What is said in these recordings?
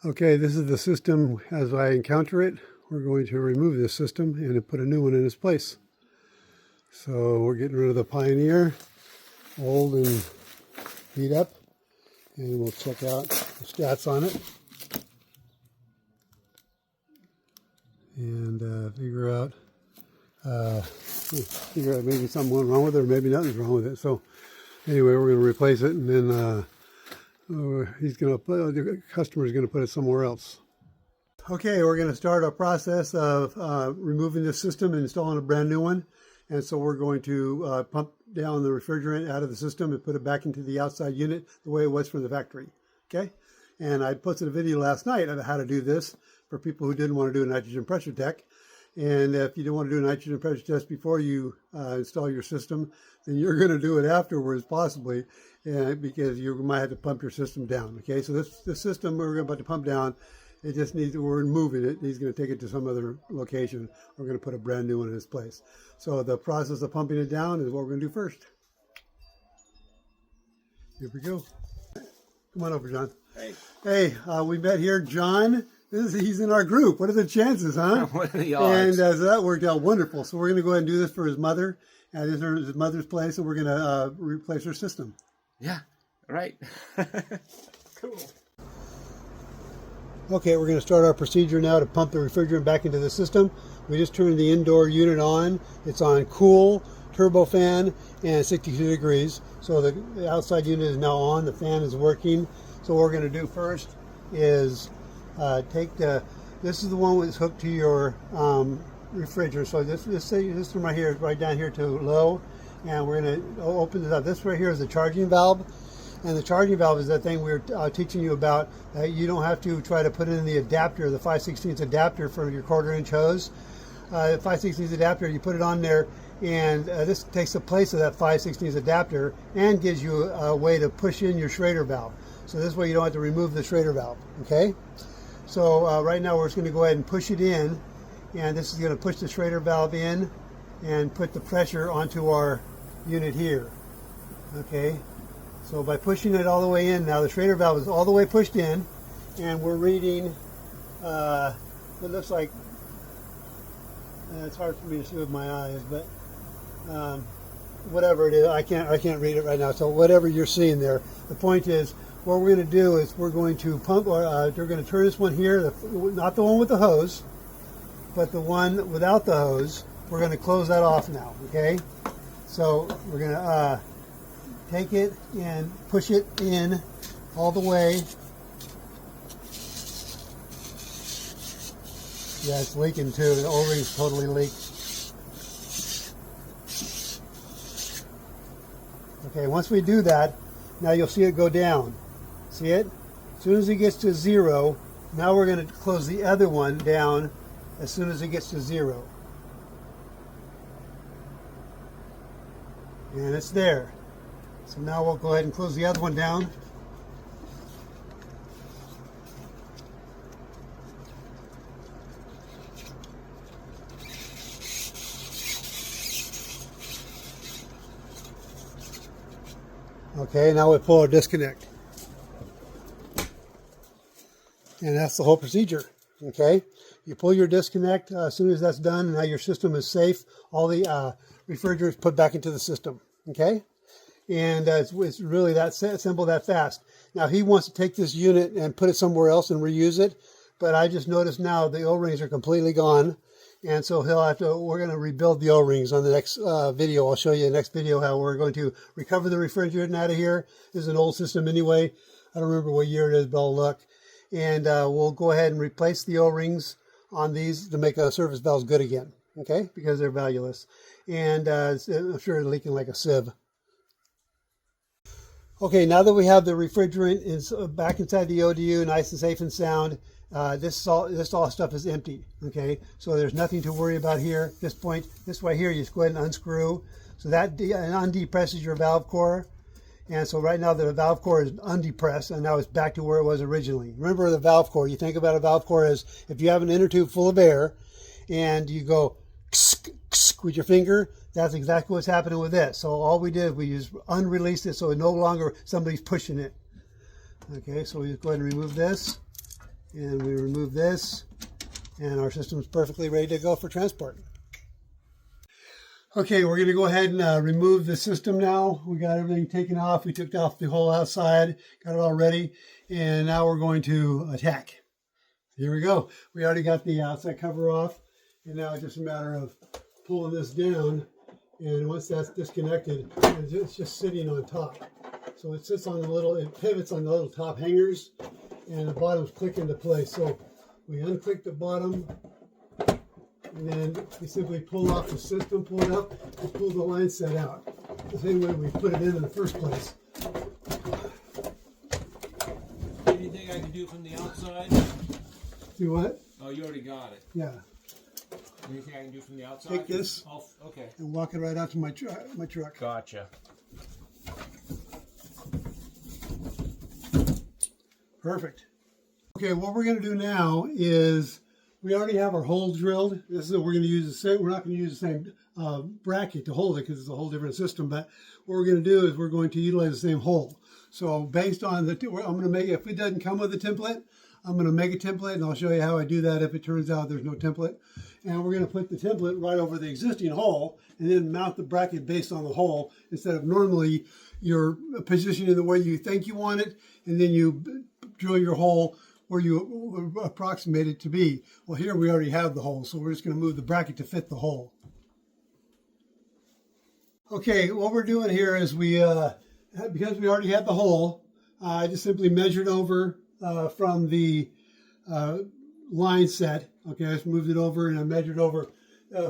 Okay, this is the system as I encounter it. We're going to remove this system and put a new one in its place. So we're getting rid of the Pioneer, old and beat up, and we'll check out the stats on it and figure out maybe something went wrong with it, or maybe nothing's wrong with it. So anyway, we're going to replace it, and then the customer's going to put it somewhere else. Okay, we're going to start a process of removing the system and installing a brand new one. And so we're going to pump down the refrigerant out of the system and put it back into the outside unit the way it was from the factory. Okay, and I posted a video last night on how to do this for people who didn't want to do a nitrogen pressure test. And if you don't want to do a nitrogen pressure test before you install your system, then you're going to do it afterwards possibly, because you might have to pump your system down. Okay, so this system we're about to pump down, it just needs, we're moving it. He's going to take it to some other location. We're going to put a brand new one in its place. So the process of pumping it down is what we're going to do first. Here we go. Come on over, John. Hey. Hey, we met here, John. He's in our group. What are the chances, huh? What are the odds? And so that worked out wonderful. So we're going to go ahead and do this for his mother. And this is his mother's place, and we're going to replace her system. Yeah, right. Cool. Okay, we're going to start our procedure now to pump the refrigerant back into the system. We just turned the indoor unit on. It's on cool, turbofan, and 62 degrees. So the outside unit is now on. The fan is working. So what we're going to do first is this is the one that's hooked to your refrigerator. So this one right here is right down here to low. And we're going to open this up. This right here is the charging valve. And the charging valve is that thing we were teaching you about. You don't have to try to put in the adapter, the 5/16 adapter for your 1/4-inch hose. 5/16 adapter, you put it on there, and this takes the place of that 5/16 adapter and gives you a way to push in your Schrader valve. So this way you don't have to remove the Schrader valve, okay? So right now we're just going to go ahead and push it in, and this is going to push the Schrader valve in and put the pressure onto our unit here, okay? So by pushing it all the way in, now the Schrader valve is all the way pushed in, and we're reading what looks like, it's hard for me to see with my eyes, but whatever it is, I can't read it right now. So whatever you're seeing there, the point is, what we're going to do is we're going to pump, we're going to turn this one here, not the one with the hose, but the one without the hose. We're going to close that off now, okay? So we're going to take it and push it in all the way. Yeah, it's leaking too. The O-ring's totally leaked. Okay, once we do that, now you'll see it go down. See it? As soon as it gets to 0, now we're going to close the other one down as soon as it gets to 0. And it's there. So now we'll go ahead and close the other one down. Okay, now we pull our disconnect. And that's the whole procedure, okay? You pull your disconnect, as soon as that's done, now your system is safe. All the refrigerants put back into the system, okay? And it's really that simple, that fast. Now he wants to take this unit and put it somewhere else and reuse it, but I just noticed now the O-rings are completely gone, and so we're going to rebuild the O-rings on the next video. I'll show you in the next video how we're going to recover the refrigerant out of here. This is an old system anyway. I don't remember what year it is, but I'll look. And we'll go ahead and replace the O-rings on these to make service valves good again, okay? Because they're valueless. And I'm sure it's leaking like a sieve. Okay, now that we have the refrigerant is back inside the ODU, nice and safe and sound, this all stuff is empty, okay? So there's nothing to worry about here. At this point, this way here, you just go ahead and unscrew. So that undepresses your valve core. And so right now the valve core is undepressed, and now it's back to where it was originally. Remember the valve core, you think about a valve core as if you have an inner tube full of air and you go with your finger, that's exactly what's happening with this. So all we did, we just unreleased it so no longer somebody's pushing it. Okay, so we just go ahead and remove this. And we remove this, and our system is perfectly ready to go for transport. Okay, we're going to go ahead and remove the system now. We got everything taken off. We took off the whole outside, got it all ready, and now we're going to attack. Here we go. We already got the outside cover off, and now it's just a matter of pulling this down, and once that's disconnected, it's just sitting on top. So it sits on the little, it pivots on the little top hangers, and the bottoms click into place. So we unclick the bottom, and then we simply pull off the system, pull it up, and pull the line set out. The same way we put it in the first place. Anything I can do from the outside? Do what? Oh, you already got it. Yeah. Anything I can do from the outside? Take this Okay. and walk it right out to my truck. Gotcha. Perfect. Okay, what we're going to do now is we already have our hole drilled. This is what we're going to use the same. We're not going to use the same bracket to hold it because it's a whole different system. But what we're going to do is we're going to utilize the same hole. So based on the, I'm going to make it. If it doesn't come with a template, I'm going to make a template, and I'll show you how I do that if it turns out there's no template. And we're going to put the template right over the existing hole, and then mount the bracket based on the hole instead of normally you're positioning the way you think you want it, and then you drill your hole where you approximate it to be. Well, here we already have the hole, so we're just going to move the bracket to fit the hole. Okay, what we're doing here is because we already had the hole, I just simply measured over from the line set. Okay, I just moved it over and I measured over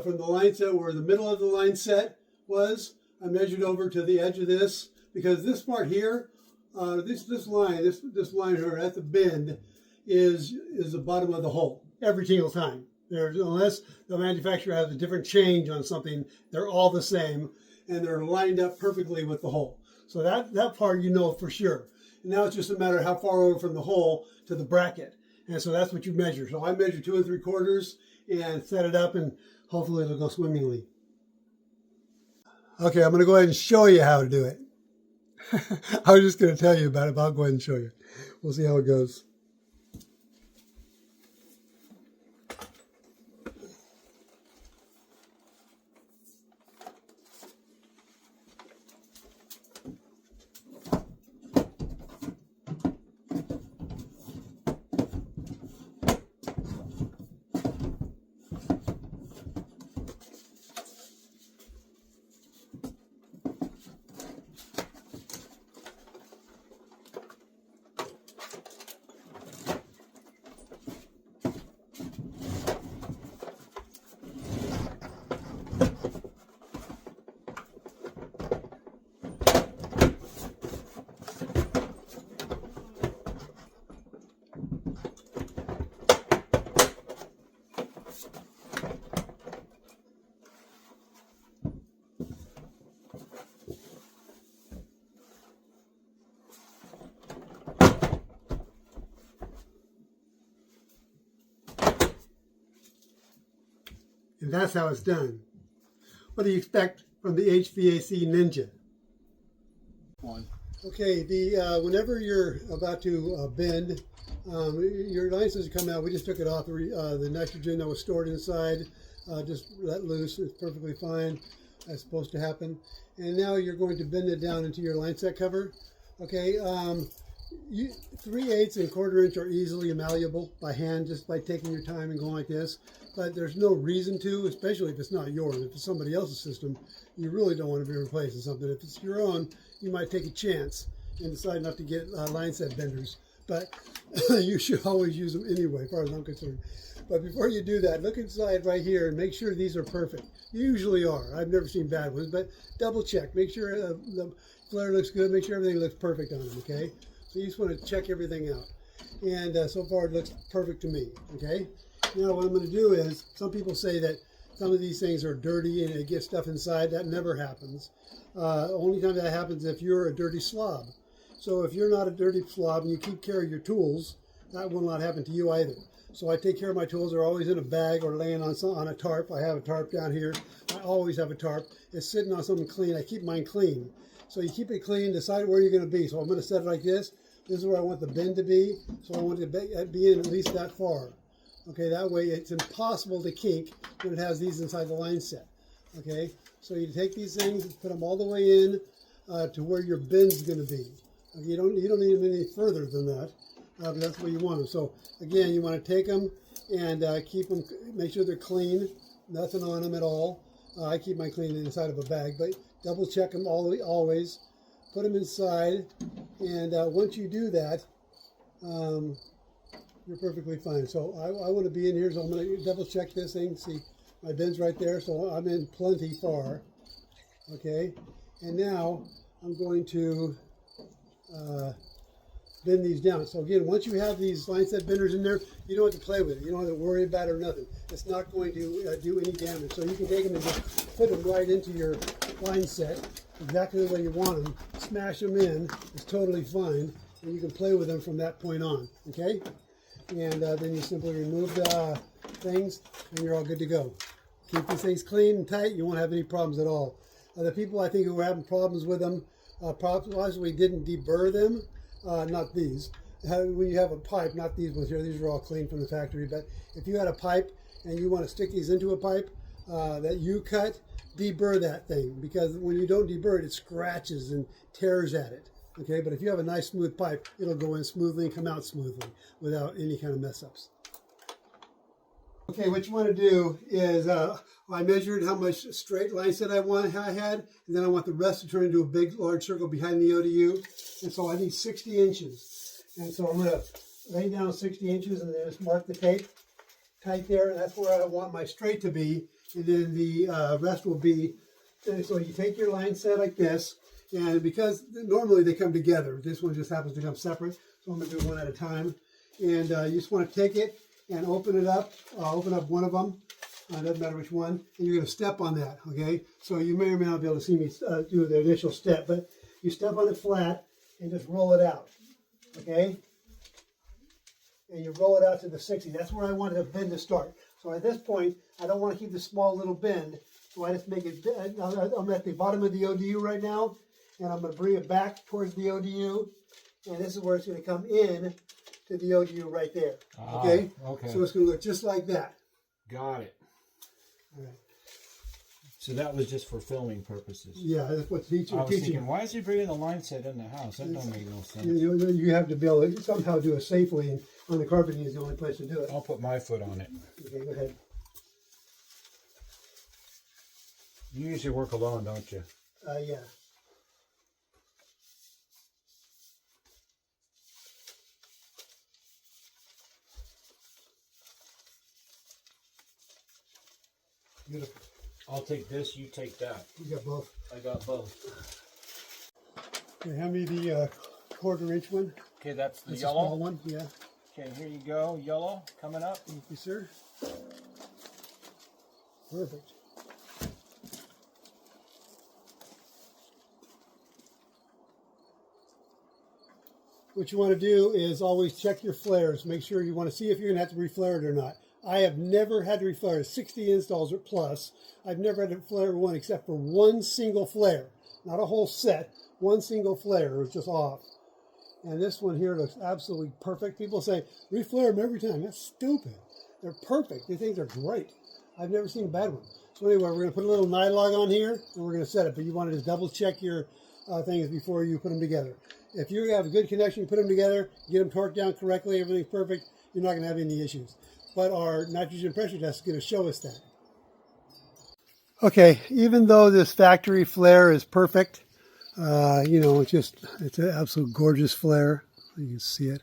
from the line set where the middle of the line set was. I measured over to the edge of this because this part here, this line here at the bend is the bottom of the hole every single time. Unless the manufacturer has a different change on something, they're all the same and they're lined up perfectly with the hole. So that part you know for sure. And now it's just a matter of how far over from the hole to the bracket. And so that's what you measure. So I measure 2 3/4 and set it up, and hopefully it'll go swimmingly. Okay, I'm going to go ahead and show you how to do it. I was just going to tell you about it, but I'll go ahead and show you. We'll see how it goes. And that's how it's done. What do you expect from the HVAC Ninja? Okay, whenever you're about to bend, your line says come out. We just took it off. The nitrogen that was stored inside just let loose. It's perfectly fine. That's supposed to happen. And now you're going to bend it down into your line set cover. Okay, 3/8 and 1/4 inch are easily malleable by hand, just by taking your time and going like this. But there's no reason to, especially if it's not yours. If it's somebody else's system, you really don't want to be replacing something. If it's your own, you might take a chance and decide not to get line set benders. But you should always use them anyway, as far as I'm concerned. But before you do that, look inside right here and make sure these are perfect. They usually are. I've never seen bad ones, but double check. Make sure the flare looks good. Make sure everything looks perfect on them, okay? So you just want to check everything out. And so far it looks perfect to me, okay? Now what I'm going to do is, some people say that some of these things are dirty and they get stuff inside. That never happens. Only time that happens is if you're a dirty slob. So if you're not a dirty slob and you keep care of your tools, that will not happen to you either. So I take care of my tools. They're always in a bag or laying on a tarp. I have a tarp down here. I always have a tarp. It's sitting on something clean. I keep mine clean. So you keep it clean, decide where you're going to be. So I'm going to set it like this. This is where I want the bend to be, so I want it to be in at least that far. Okay, that way it's impossible to kink when it has these inside the line set. Okay, so you take these things and put them all the way in to where your bend's going to be. Okay, you don't need them any further than that, but that's where you want them. So again, you want to take them and keep them, make sure they're clean, nothing on them at all. I keep mine clean inside of a bag, but double check them always. Put them inside, and once you do that, you're perfectly fine. So I want to be in here, so I'm going to double check this thing. See, my bin's right there, so I'm in plenty far. Okay, and now I'm going to bend these down. So again, once you have these line set benders in there, you don't have to play with it. You don't have to worry about it or nothing. It's not going to do any damage. So you can take them and just put them right into your line set exactly the way you want them. Smash them in. It's totally fine. And you can play with them from that point on. Okay? And then you simply remove the things and you're all good to go. Keep these things clean and tight. You won't have any problems at all. The people I think who were having problems with them possibly didn't deburr them. Not these. When you have a pipe, not these ones here, these are all clean from the factory, but if you had a pipe and you want to stick these into a pipe that you cut, deburr that thing, because when you don't deburr it, it scratches and tears at it. Okay, but if you have a nice smooth pipe, it'll go in smoothly and come out smoothly without any kind of mess ups. Okay, what you want to do is I measured how much straight line set I had, and then I want the rest to turn into a big, large circle behind the ODU. And so I need 60 inches. And so I'm going to lay down 60 inches and then just mark the tape tight there. And that's where I want my straight to be. And then the rest will be, so you take your line set like this. And because normally they come together, this one just happens to come separate. So I'm going to do one at a time. And you just want to take it and open it up. Open up one of them. Doesn't matter which one. And you're going to step on that, okay? So you may or may not be able to see me do the initial step, but you step on it flat and just roll it out, okay? And you roll it out to the 60. That's where I want the bend to start. So at this point, I don't want to keep the small little bend, so I just make it, I'm at the bottom of the ODU right now, and I'm going to bring it back towards the ODU, and this is where it's going to come in to the ODU right there, okay? Okay. So it's going to look just like that. Got it. All right. So that was just for filming purposes. Yeah, that's what teaching. I was thinking, why is he bringing the line set in the house? That don't make no sense. You have to be able to somehow do it safely, and on the carpeting is the only place to do it. I'll put my foot on it. Okay, go ahead. You usually work alone, don't you? Yeah. Beautiful. I'll take this, you take that. You got both. I got both. Okay, hand me the 1/4 inch one. Okay, that's the That's yellow. a small one. Yeah. Okay, here you go. Yellow coming up. Thank you, sir. Perfect. What you want to do is always check your flares. Make sure you want to see if you're going to have to reflare it or not. I have never had to reflare 60 installs or plus. I've never had to flare one except for one single flare. Not a whole set. One single flare. It was just off. And this one here looks absolutely perfect. People say, reflare them every time. That's stupid. They're perfect. These things are great. I've never seen a bad one. So anyway, we're going to put a little nylog on here, and we're going to set it. But you want to just double check your things before you put them together. If you have a good connection, you put them together, get them torqued down correctly, everything's perfect, you're not going to have any issues. But our nitrogen pressure test is going to show us that. Okay, even though this factory flare is perfect, you know, it's an absolute gorgeous flare. You can see it.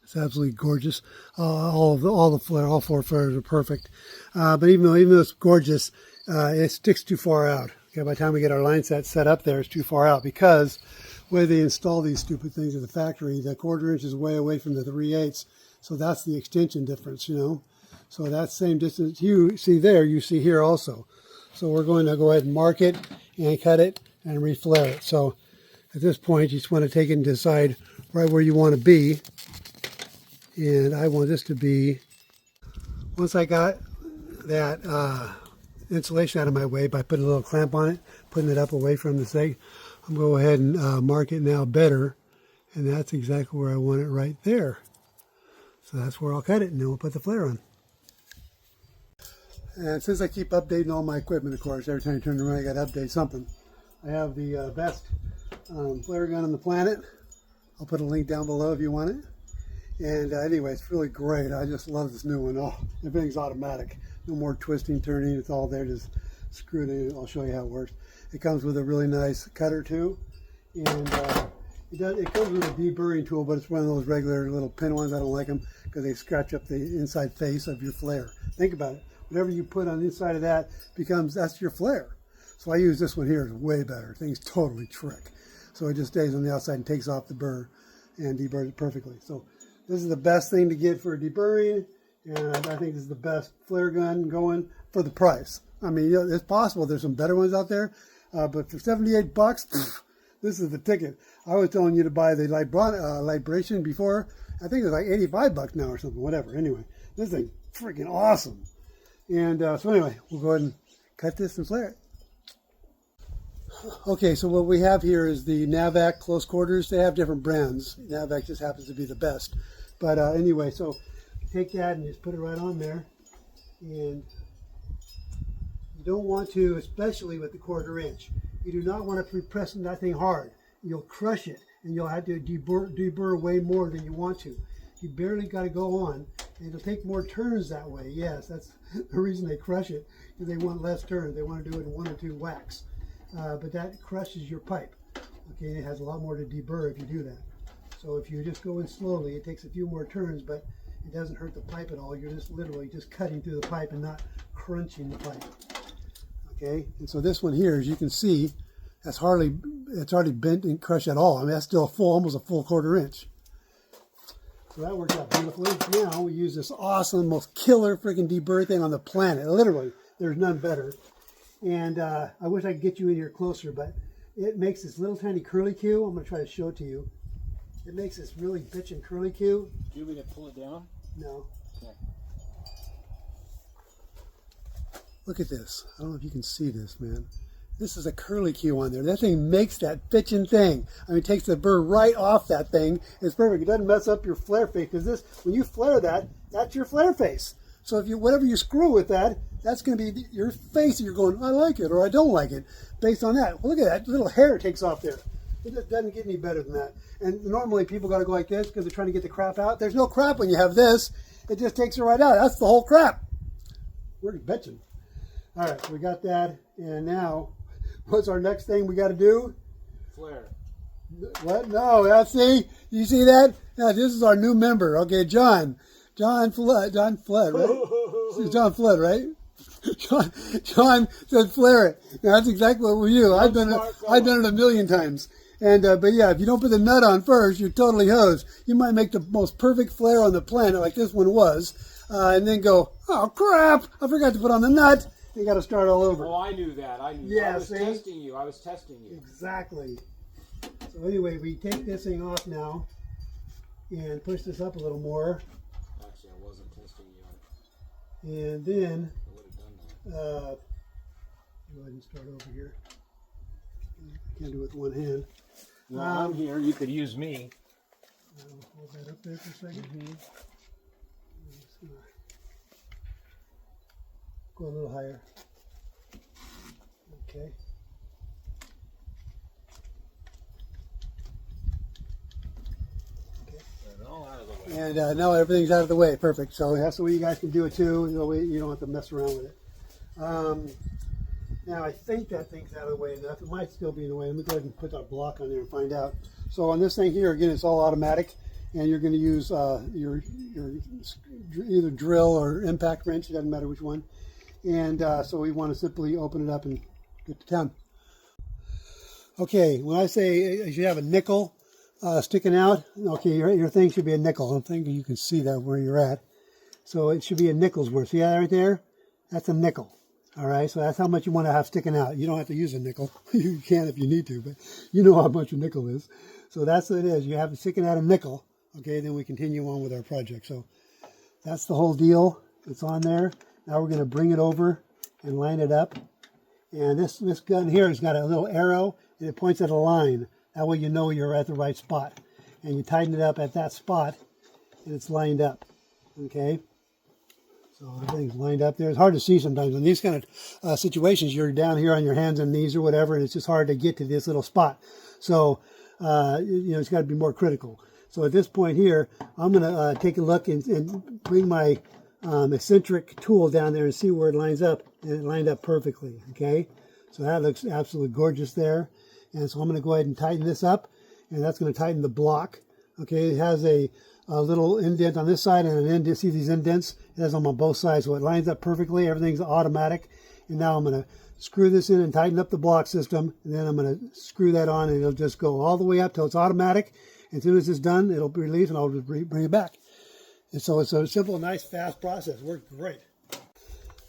It's absolutely gorgeous. All the flare, all 4 flares are perfect. But even though it's gorgeous, it sticks too far out. Okay, by the time we get our line set up there, it's too far out because where they install these stupid things at the factory, the 1/4 inch is way away from the 3/8. So that's the extension difference, you know. So that same distance you see there, you see here also. So we're going to go ahead and mark it and cut it and reflare it. So at this point, you just want to take it and decide right where you want to be. And I want this to be, once I got that insulation out of my way by putting a little clamp on it, putting it up away from the thing, I'm going to go ahead and mark it now better. And that's exactly where I want it, right there. So that's where I'll cut it, and then we'll put the flare on. And since I keep updating all my equipment, of course, every time I turn around I got to update something. I have the best flare gun on the planet. I'll put a link down below if you want it. And anyway, it's really great. I just love this new one. Oh, everything's automatic. No more twisting, turning. It's all there. Just screw it in. I'll show you how it works. It comes with a really nice cutter too. And it comes with a deburring tool, but it's one of those regular little pin ones. I don't like them because they scratch up the inside face of your flare. Think about it. Whatever you put on the inside of that that's your flare. So I use this one here. It's way better. Thing's totally trick. So it just stays on the outside and takes off the burr and deburrs it perfectly. So this is the best thing to get for deburring, and I think this is the best flare gun going for the price. I mean, it's possible there's some better ones out there, but for $78, this is the ticket. I was telling you to buy the Libration before. I think it was like $85 now or something, whatever. Anyway, this thing freaking awesome. And so anyway, we'll go ahead and cut this and flare it. Okay, so what we have here is the Navac close quarters. They have different brands. Navac just happens to be the best. But anyway, so take that and just put it right on there. And you don't want to, especially with the 1/4 inch, you do not want to be pressing that thing hard. You'll crush it, and you'll have to deburr way more than you want to. You barely got to go on, and it'll take more turns that way. Yes, that's the reason they crush it, because they want less turns. They want to do it in 1 or 2 whacks. But that crushes your pipe. Okay, it has a lot more to deburr if you do that. So if you just go in slowly, it takes a few more turns, but it doesn't hurt the pipe at all. You're just literally just cutting through the pipe and not crunching the pipe. Okay, and so this one here, as you can see, it's hardly bent and crushed at all. I mean, that's still almost a full 1/4 inch. So that worked out beautifully. Now we use this awesome, most killer freaking deburr thing on the planet. Literally, there's none better. And I wish I could get you in here closer, but it makes this little tiny curlicue. I'm going to try to show it to you. It makes this really bitchin' curlicue. Do you want me to pull it down? No. Okay. Look at this. I don't know if you can see this, man. This is a curlicue on there. That thing makes that bitchin' thing. I mean, it takes the burr right off that thing. It's perfect. It doesn't mess up your flare face, because this, when you flare that, that's your flare face. So if you, whatever you screw with that, that's going to be your face. You're going, I like it or I don't like it, based on that. Well, look at that little hair it takes off there. It just doesn't get any better than that. And normally people got to go like this because they're trying to get the crap out. There's no crap when you have this. It just takes it right out. That's the whole crap. We're bitching. All right, so we got that. And now, what's our next thing we got to do? Flare. What? No, that's, see? You see that? Now, this is our new member. Okay, John Flood, right? This is John Flood, right? John said flare it. Now, that's exactly what we do. I've done it a million times. And but yeah, if you don't put the nut on first, you're totally hosed. You might make the most perfect flare on the planet, like this one was, and then go, oh crap! I forgot to put on the nut. You got to start all over. Oh, I knew that. I knew. Yeah, I was see? testing you. I was testing you. Exactly. So anyway, we take this thing off now and push this up a little more. Actually, I wasn't testing you. And then, I would have done that. go ahead and start over here. I can't do it with one hand. Well, I'm here. You could use me. I'll hold that up there for a second. Go a little higher. Okay. And now everything's out of the way. Perfect. So that's the way you guys can do it too. You don't have to mess around with it. Now I think that thing's out of the way enough. It might still be in the way. Let me go ahead and put that block on there and find out. So on this thing here, again, it's all automatic, and you're going to use your either drill or impact wrench. It doesn't matter which one. And so we want to simply open it up and get to town. Okay, when I say you should have a nickel sticking out, okay, your thing should be a nickel. I'm thinking you can see that where you're at. So it should be a nickel's worth. See that right there? That's a nickel. All right, so that's how much you want to have sticking out. You don't have to use a nickel. You can if you need to, but you know how much a nickel is. So that's what it is. You have it sticking out a nickel. Okay, then we continue on with our project. So that's the whole deal. It's on there. Now we're going to bring it over and line it up. And this gun here has got a little arrow, and it points at a line. That way you know you're at the right spot. and you tighten it up at that spot, and it's lined up. Okay, so everything's lined up there. It's hard to see sometimes in these kind of situations. You're down here on your hands and knees or whatever, and it's just hard to get to this little spot. So it's got to be more critical. So at this point here, I'm going to take a look and bring my eccentric tool down there and see where it lines up, and it lined up perfectly. Okay, so that looks absolutely gorgeous there. And so I'm going to go ahead and tighten this up, and that's going to tighten the block. Okay, it has a little indent on this side and an indent. See these indents? It has them on both sides, so it lines up perfectly. Everything's automatic. And now I'm going to screw this in and tighten up the block system, and then I'm going to screw that on, and it'll just go all the way up till it's automatic. As soon as it's done, it'll be released, and I'll just bring it back. And so it's a simple, nice, fast process. Worked great.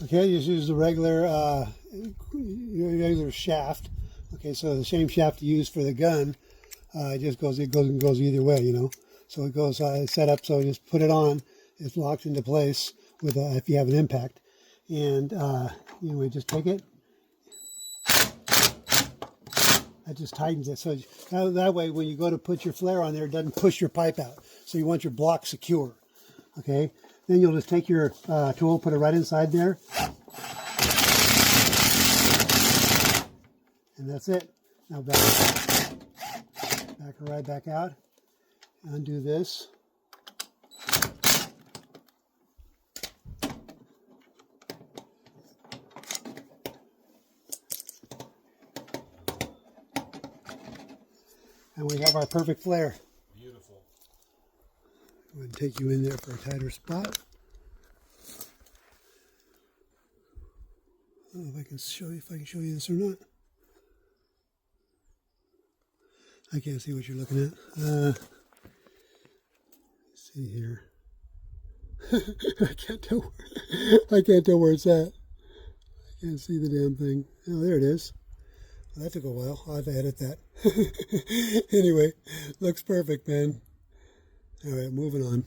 Okay, just use the regular shaft. Okay, so the same shaft you use for the gun, it goes either way, you know. So it goes set up, so just put it on. It's locked into place with if you have an impact, and just take it. That just tightens it. So that way, when you go to put your flare on there, it doesn't push your pipe out. So you want your block secure. Okay. Then you'll just take your tool, put it right inside there, and that's it. Now back her right back out. Undo this. And we have our perfect flare. Beautiful. Go ahead and take you in there for a tighter spot. I don't know if I can show you this or not. I can't see what you're looking at. Let's see here. I can't tell where it's at. I can't see the damn thing. Oh, there it is. Well, that took a while. I'll have to edit that. Anyway, looks perfect, man. All right, moving on.